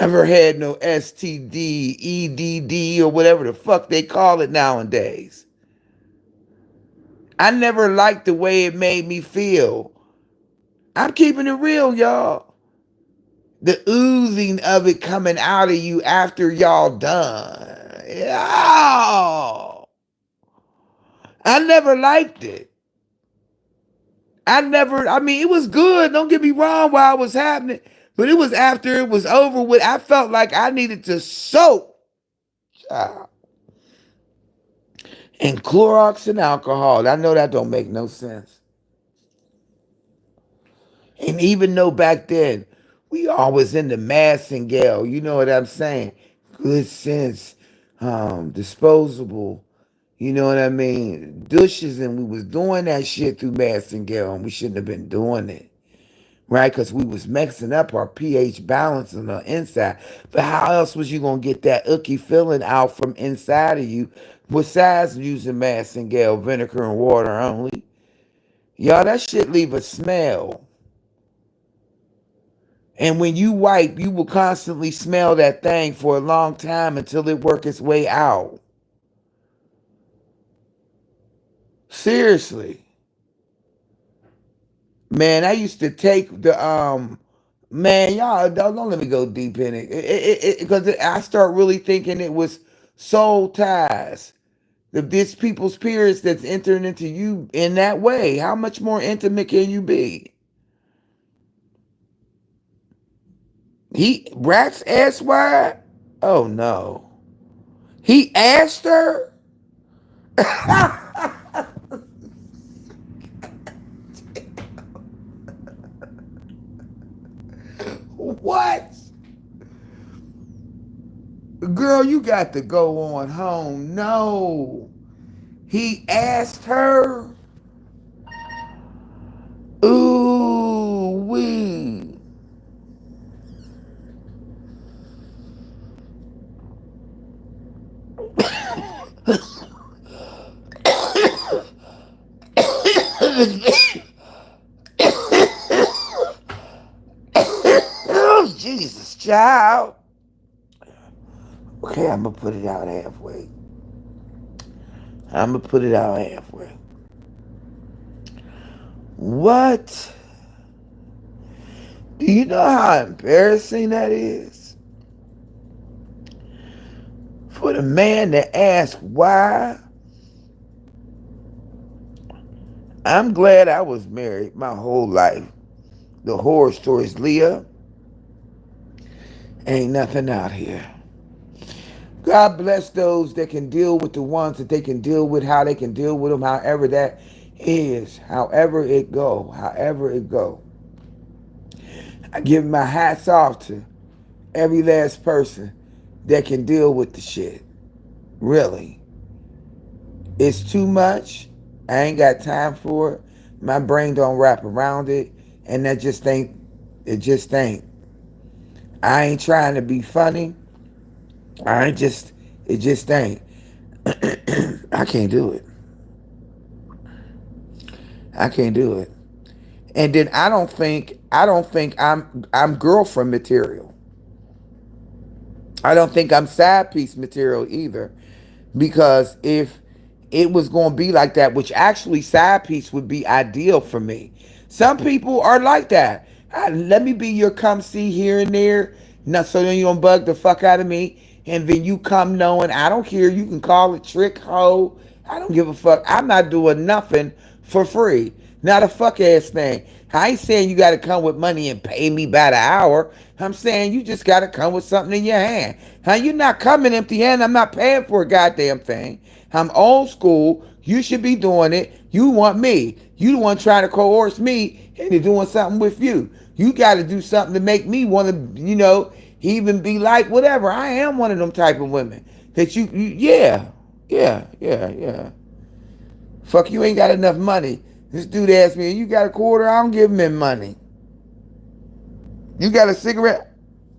Never had no STD, EDD, or whatever the fuck they call it nowadays. I never liked the way it made me feel. I'm keeping it real, y'all. The oozing of it coming out of you after y'all done. Oh, I never liked it. I mean, it was good. Don't get me wrong while it was happening. But it was after it was over with. I felt like I needed to soak in Clorox and alcohol. I know that don't make no sense. And even though back then we always in the Massingale, you know what I'm saying? Good sense, disposable, you know what I mean? Douches, and we was doing that shit through Massingale, and we shouldn't have been doing it, right? Because we was mixing up our pH balance on the inside. But how else was you gonna get that icky feeling out from inside of you besides using Massingale vinegar and water only? Y'all, that shit leave a smell. And when you wipe, you will constantly smell that thing for a long time until it work its way out. Seriously. Man, I used to take the man, y'all don't let me go deep in it. Because I start really thinking it was soul ties. This people's spirits that's entering into you in that way. How much more intimate can you be? He rats ass wide? Oh no. He asked her? What? Girl, you got to go on home. No. He asked her? Ooh, wee. Oh, Jesus, child. Okay, I'm going to put it out halfway. I'm going to put it out halfway. What? Do you know how embarrassing that is? For the man to ask why? I'm glad I was married my whole life. The horror stories, Leah, ain't nothing out here. God bless those that can deal with the ones that they can deal with, how they can deal with them, however that is, however it go. I give my hats off to every last person that can deal with the shit. Really. It's too much. I ain't got time for it. My brain don't wrap around it. And that just ain't, it just ain't. I ain't trying to be funny. It just ain't. I can't do it. I can't do it. And then I don't think I'm girlfriend material. I don't think I'm side piece material either. Because if it was going to be like that, which actually side piece would be ideal for me. Some people are like that. Let me be your come see here and there. Not so then you don't bug the fuck out of me. And then you come knowing I don't care. You can call it trick hoe. I don't give a fuck. I'm not doing nothing for free. Not a fuck ass thing. I ain't saying you got to come with money and pay me by the hour. I'm saying you just got to come with something in your hand. How you not coming empty handed? I'm not paying for a goddamn thing. I'm old school. You should be doing it. You want me. You the one trying to coerce me into doing something with you. You got to do something to make me want to, even be like whatever. I am one of them type of women that yeah. Fuck, you ain't got enough money. This dude asked me, you got a quarter? I don't give him money. You got a cigarette?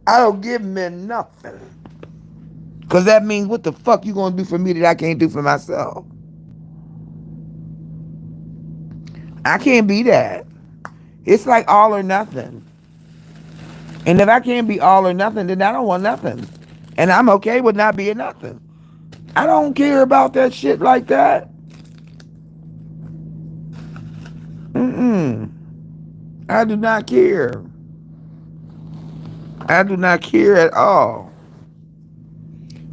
I don't give him nothing. Because that means what the fuck you going to do for me that I can't do for myself? I can't be that. It's like all or nothing. And if I can't be all or nothing, then I don't want nothing. And I'm okay with not being nothing. I don't care about that shit like that. Mm-mm. I do not care. I do not care at all.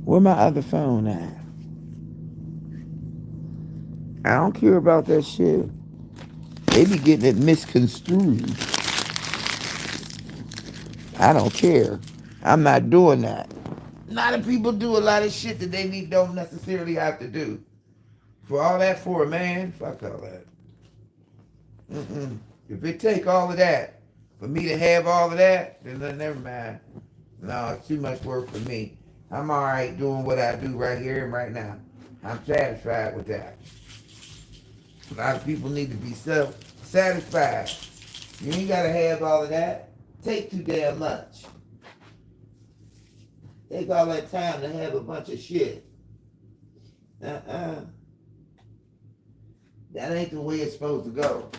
Where my other phone at? I don't care about that shit. They be getting it misconstrued. I don't care. I'm not doing that. A lot of people do a lot of shit that don't necessarily have to do. For all that for a man, fuck all that. Mm-mm. If it take all of that for me to have all of that, then never mind. No, it's too much work for me. I'm all right doing what I do right here and right now. I'm satisfied with that. A lot of people need to be self-satisfied. You ain't gotta have all of that. Take too damn much. Take all that time to have a bunch of shit. Uh-uh. That ain't the way it's supposed to go.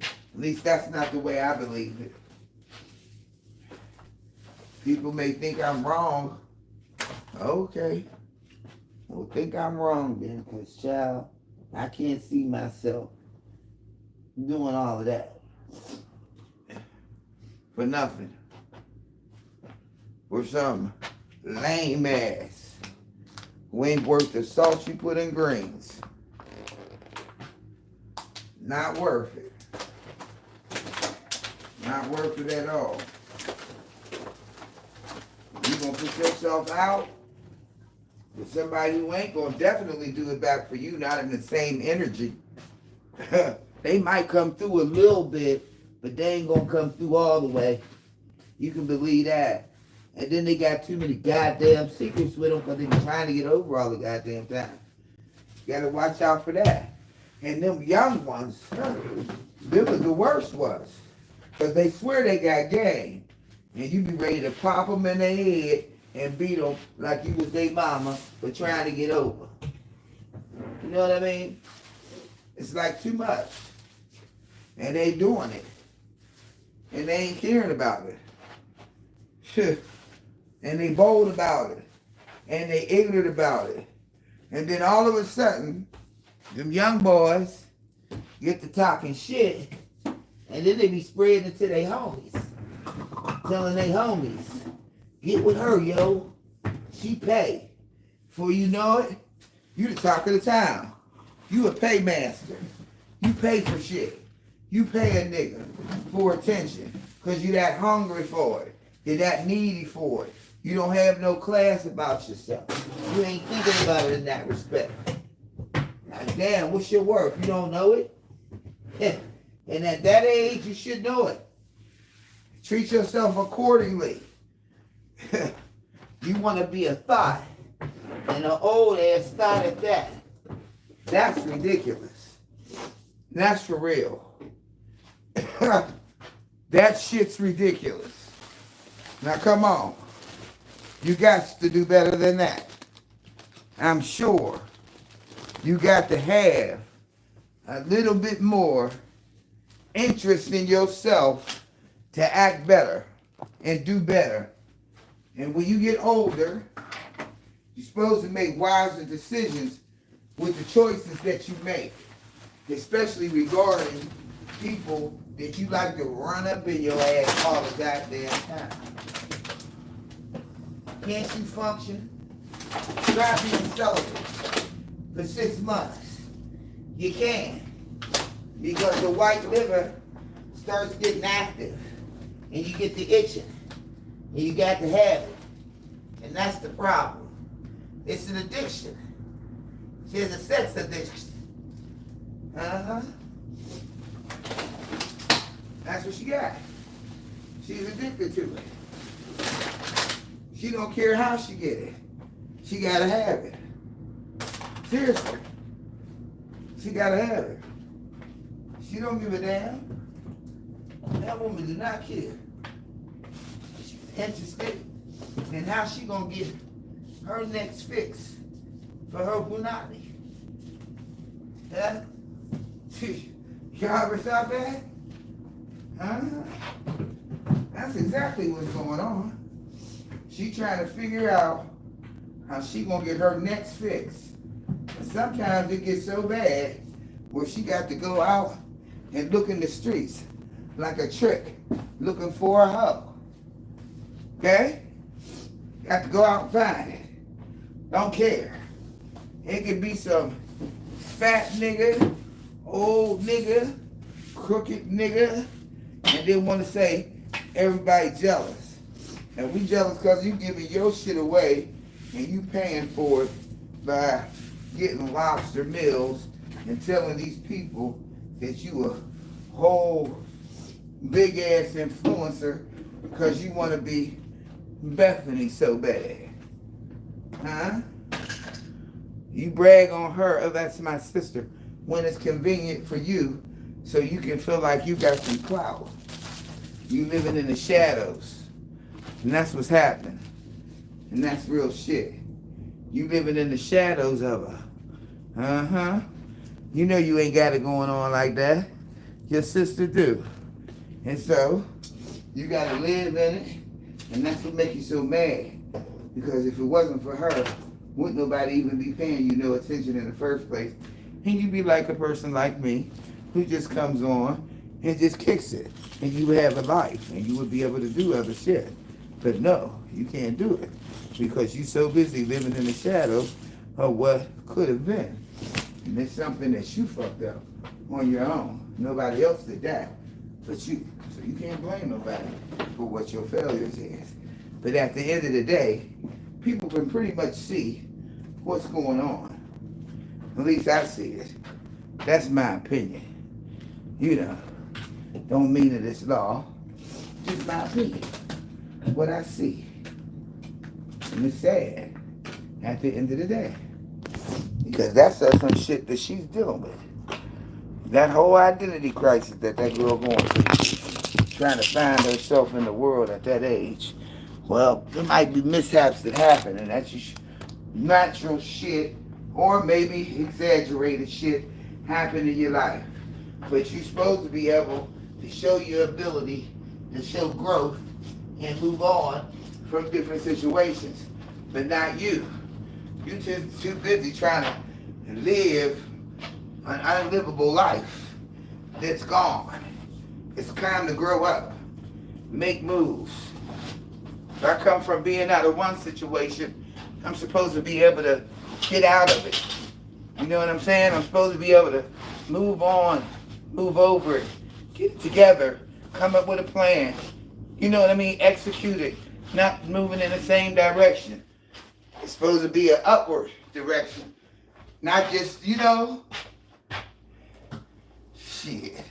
At least that's not the way I believe it. People may think I'm wrong. Okay. Well, think I'm wrong then, because, child, I can't see myself doing all of that. For nothing. For some lame ass who ain't worth the salt you put in greens. Not worth it. Not worth it at all. You gonna put yourself out with somebody who ain't gonna definitely do it back for you, not in the same energy. They might come through a little bit, but they ain't gonna come through all the way. You can believe that. And then they got too many goddamn secrets with them because they be trying to get over all the goddamn time. You gotta watch out for that. And them young ones, them are the worst ones. Because they swear they got game. And you be ready to pop them in the head and beat them like you was their mama for trying to get over. You know what I mean? It's like too much. And they doing it. And they ain't caring about it. And they bold about it. And they ignorant about it. And then all of a sudden, them young boys get to talking shit. And then they be spreading it to their homies. Telling their homies, get with her, yo. She pay. Before you know it, you the talk of the town. You a paymaster. You pay for shit. You pay a nigga for attention. Because you that hungry for it. You're that needy for it. You don't have no class about yourself. You ain't thinking about it in that respect. Like, damn, what's your worth? You don't know it? And at that age, you should know it. Treat yourself accordingly. You want to be a thought. And an old ass thought at that. That's ridiculous. That's for real. That shit's ridiculous. Now come on. You got to do better than that. I'm sure. You got to have a little bit more interest in yourself to act better and do better. And when you get older, you're supposed to make wiser decisions with the choices that you make, especially regarding people that you like to run up in your ass all the goddamn time. Can't you function? Try being celibate for 6 months. You can. Because the white liver starts getting active. And you get the itching. And you got to have it. And that's the problem. It's an addiction. She has a sex addiction. Uh-huh. That's what she got. She's addicted to it. She don't care how she get it. She gotta have it. Seriously. She gotta have it. She don't give a damn. That woman does not care. She's interested in how she gonna get her next fix for her punani. Huh? Y'all ever saw that? Huh? That's exactly what's going on. She trying to figure out how she gonna get her next fix. And sometimes it gets so bad where she got to go out and look in the streets like a trick, looking for a hoe. Okay? Got to go out and find it. Don't care. It could be some fat nigga, old nigga, crooked nigga, and then want to say everybody jealous. And we jealous because you giving your shit away and you paying for it by getting lobster meals and telling these people that you a whole big ass influencer because you want to be Bethany so bad. Huh? You brag on her, oh, that's my sister, when it's convenient for you so you can feel like you got some clout. You living in the shadows. And that's what's happening. And that's real shit. You living in the shadows of her. Uh-huh. You know you ain't got it going on like that. Your sister do. And so, you gotta live in it. And that's what makes you so mad. Because if it wasn't for her, wouldn't nobody even be paying you no attention in the first place. And you'd be like a person like me, who just comes on and just kicks it. And you would have a life, and you would be able to do other shit. But no, you can't do it. Because you're so busy living in the shadow of what could have been. And it's something that you fucked up on your own. Nobody else did that but you. So you can't blame nobody for what your failures is. But at the end of the day, people can pretty much see what's going on. At least I see it. That's my opinion. You know, don't mean that it's law. Just my opinion. What I see. And it's sad at the end of the day. Because that's some shit that she's dealing with. That whole identity crisis that girl going through. Trying to find herself in the world at that age. Well, there might be mishaps that happen, and that's just natural shit, or maybe exaggerated shit happen in your life. But you're supposed to be able to show your ability to show growth and move on from different situations. But not you. You're too busy trying to live an unlivable life that's gone. It's time to grow up. Make moves. If I come from being out of one situation, I'm supposed to be able to get out of it. You know what I'm saying? I'm supposed to be able to move on, move over it, get it together, come up with a plan. You know what I mean? Execute it. Not moving in the same direction. It's supposed to be an upward direction. Not just, shit.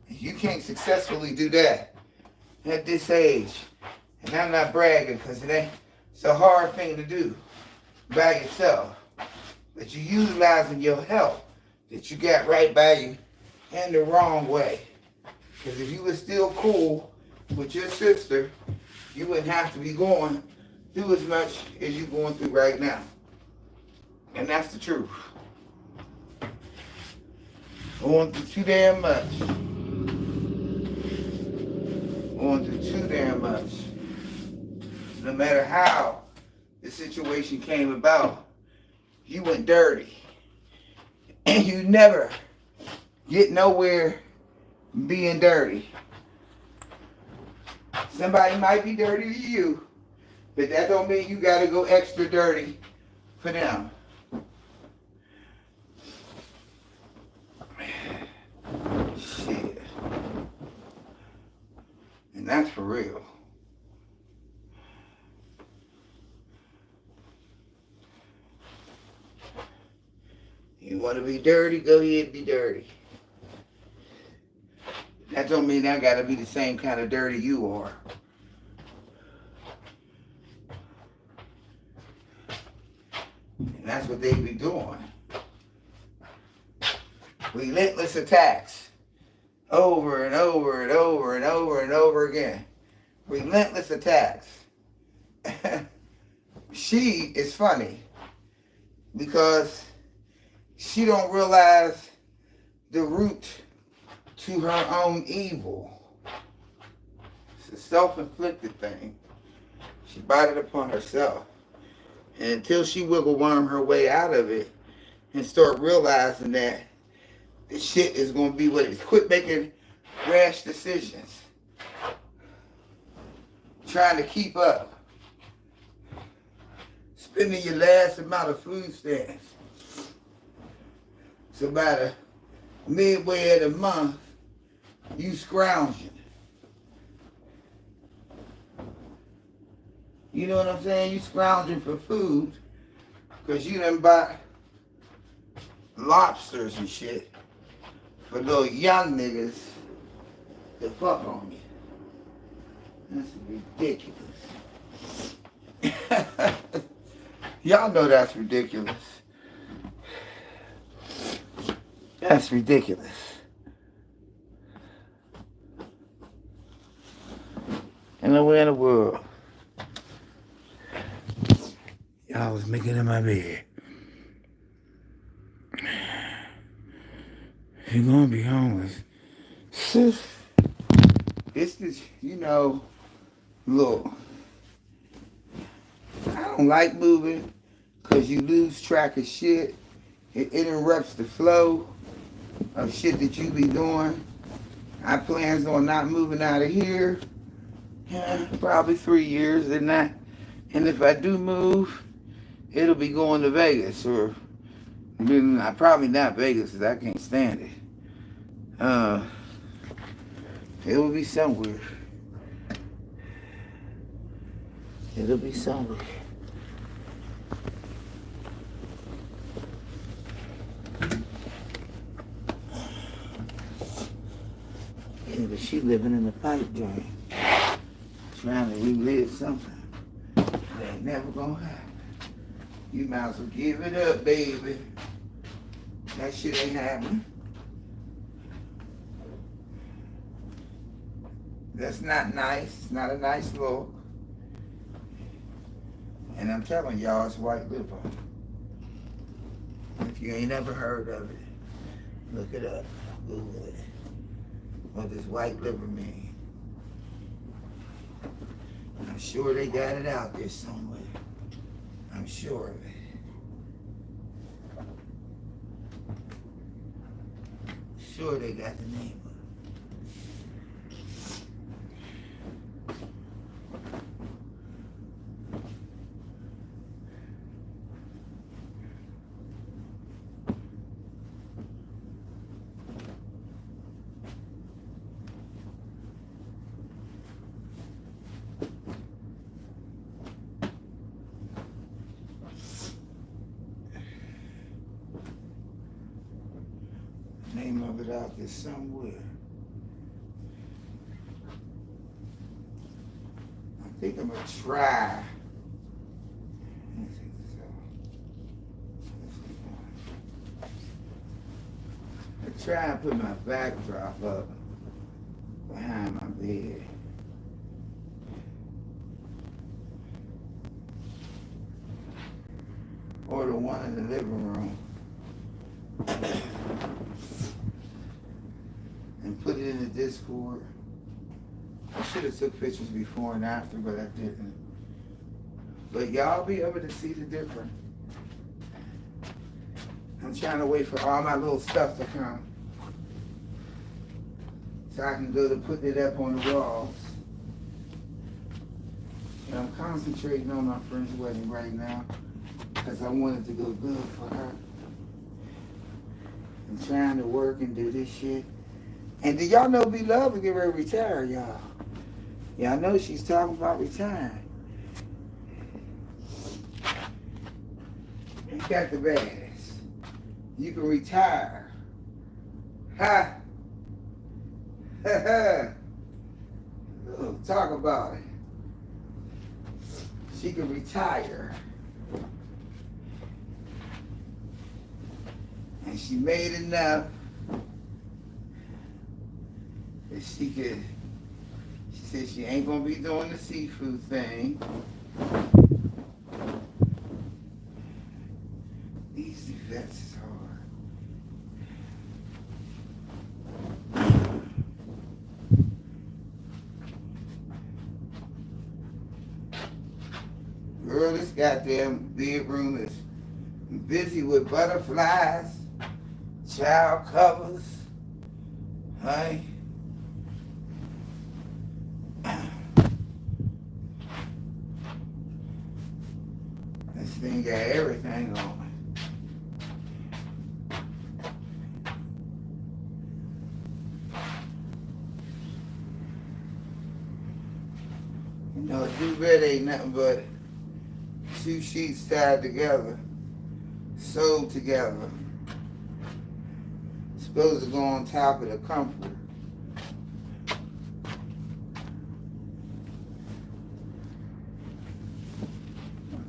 You can't successfully do that at this age. And I'm not bragging because it's a hard thing to do by yourself. But you're utilizing your health that you got right by you in the wrong way. Because if you were still cool with your sister, you wouldn't have to be going through as much as you're going through right now. And that's the truth. Going through too damn much. Going through too damn much. No matter how the situation came about, you went dirty. And you never get nowhere being dirty. Somebody might be dirty to you, but that don't mean you gotta go extra dirty for them. Shit. And that's for real. You want to be dirty, go ahead and be dirty. That don't mean I got to be the same kind of dirty you are. And that's what they be doing. Relentless attacks. Over and over and over and over and over again. Relentless attacks. She is funny because she don't realize the root to her own evil. It's a self-inflicted thing. She brought it upon herself. And until she wiggle worm her way out of it and start realizing that the shit is going to be what it is. Quit making rash decisions. Trying to keep up. Spending your last amount of food stamps. So by the midway of the month, you scrounging. You know what I'm saying? You scrounging for food because you done bought lobsters and shit for little young niggas to fuck on you. That's ridiculous. Y'all know that's ridiculous. That's ridiculous. And nowhere in the world y'all was making in my bed. You're gonna be homeless. It's this, you know, look, I don't like moving because you lose track of shit. It interrupts the flow of shit that you be doing. I plans on not moving out of here. Probably 3 years and that. And if I do move, it'll be going to Vegas or probably not Vegas because I can't stand it. It will be somewhere. It'll be somewhere. Yeah, but she living in a pipe dream. Trying to relive something that ain't never gonna happen. You might as well give it up, baby. That shit ain't happening. That's not nice. It's not a nice look. And I'm telling y'all, it's white liver. If you ain't ever heard of it, look it up. Google it. What does white liver mean? I'm sure they got it out there somewhere. I'm sure of it. Sure they got the name of it. Name of it out there somewhere. I think I'm gonna try. I try and put my backdrop up behind my bed. Or the one in the living room. And put it in the Discord. I should have took pictures before and after, but I didn't. But y'all be able to see the difference. I'm trying to wait for all my little stuff to come so I can go to putting it up on the walls. And I'm concentrating on my friend's wedding right now because I want it to go good for her. I'm trying to work and do this shit. And do y'all know B-Love will get ready to retire, y'all? Y'all know she's talking about retiring. You got the bags. You can retire. Ha! Ha ha! Talk about it. She can retire. And she made enough that she said she ain't gonna be doing the seafood thing. These events is hard. this goddamn bedroom is busy with butterflies, child covers, honey. This thing got everything on it. You know, a duvet ain't nothing but two sheets tied together, sewed together. It's supposed to go on top of the comfort.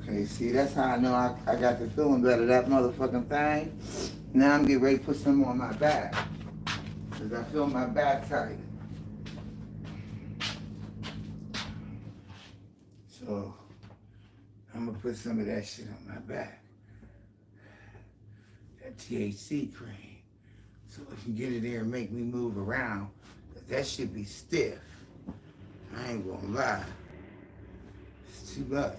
Okay, see, that's how I know I got the feeling better, that motherfucking thing. Now I'm getting ready to put some on my back, because I feel my back tight. So, I'm going to put some of that shit on my back. That THC cream. So it can get in there and make me move around. Because that shit be stiff. I ain't going to lie. It's too much.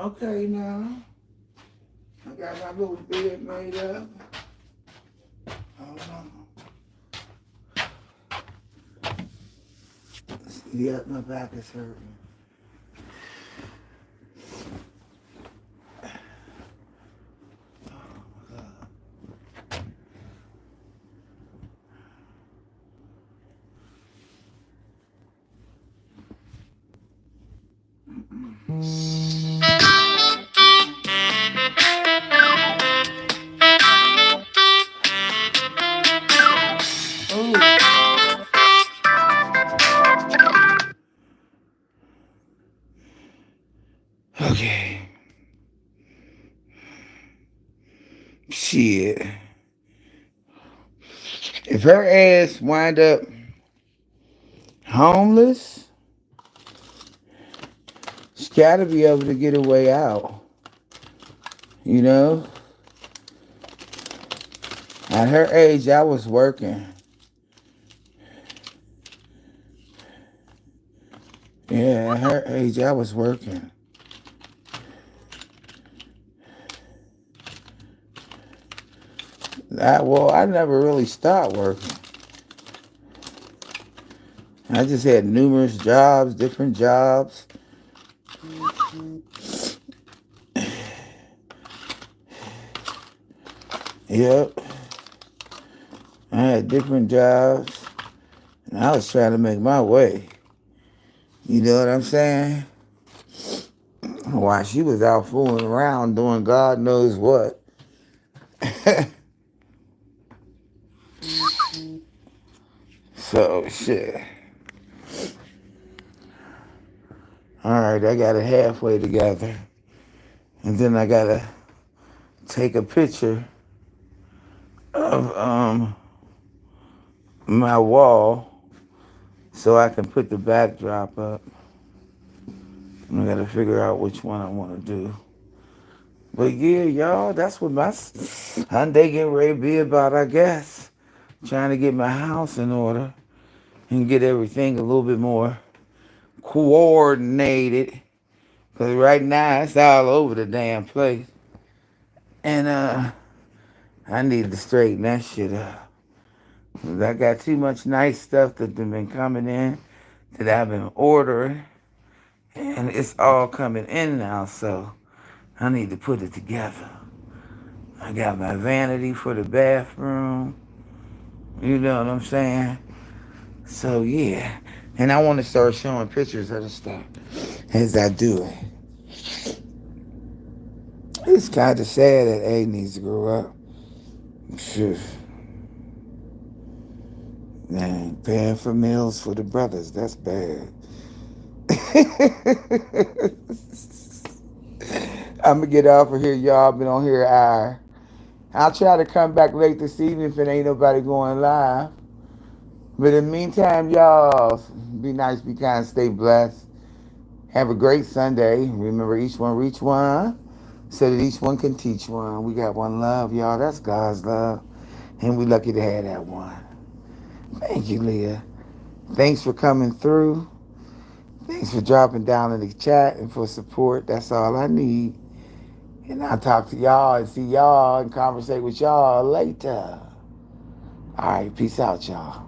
Okay, now. I got my little bed made up. Hold on. Yep, my back is hurting. Okay. Shit. If her ass wind up homeless, she's gotta be able to get her way out. You know? At her age, I was working. Yeah, at her age, I was working. I never really stopped working. I just had numerous jobs, different jobs. Yep. I had different jobs. And I was trying to make my way. You know what I'm saying? While she was out fooling around doing God knows what. So, shit. Alright, I got it halfway together. And then I gotta take a picture of my wall so I can put the backdrop up. I gotta figure out which one I want to do. But yeah, y'all, that's what my Hyundai getting ready to be about, I guess. Trying to get my house in order and get everything a little bit more coordinated. Because right now, it's all over the damn place. And I need to straighten that shit up. I got too much nice stuff that's been coming in that I've been ordering. And it's all coming in now, so I need to put it together. I got my vanity for the bathroom. You know what I'm saying? So, yeah. And I want to start showing pictures of the stuff as I do it. It's kind of sad that A needs to grow up. Phew. Dang, paying for meals for the brothers. That's bad. I'm going to get off of here, y'all. Been on here an hour. I'll try to come back late this evening if it ain't nobody going live. But in the meantime, y'all, be nice, be kind, stay blessed. Have a great Sunday. Remember, each one reach one so that each one can teach one. We got one love, y'all. That's God's love. And we lucky to have that one. Thank you, Leah. Thanks for coming through. Thanks for dropping down in the chat and for support. That's all I need. And I'll talk to y'all and see y'all and conversate with y'all later. All right, peace out, y'all.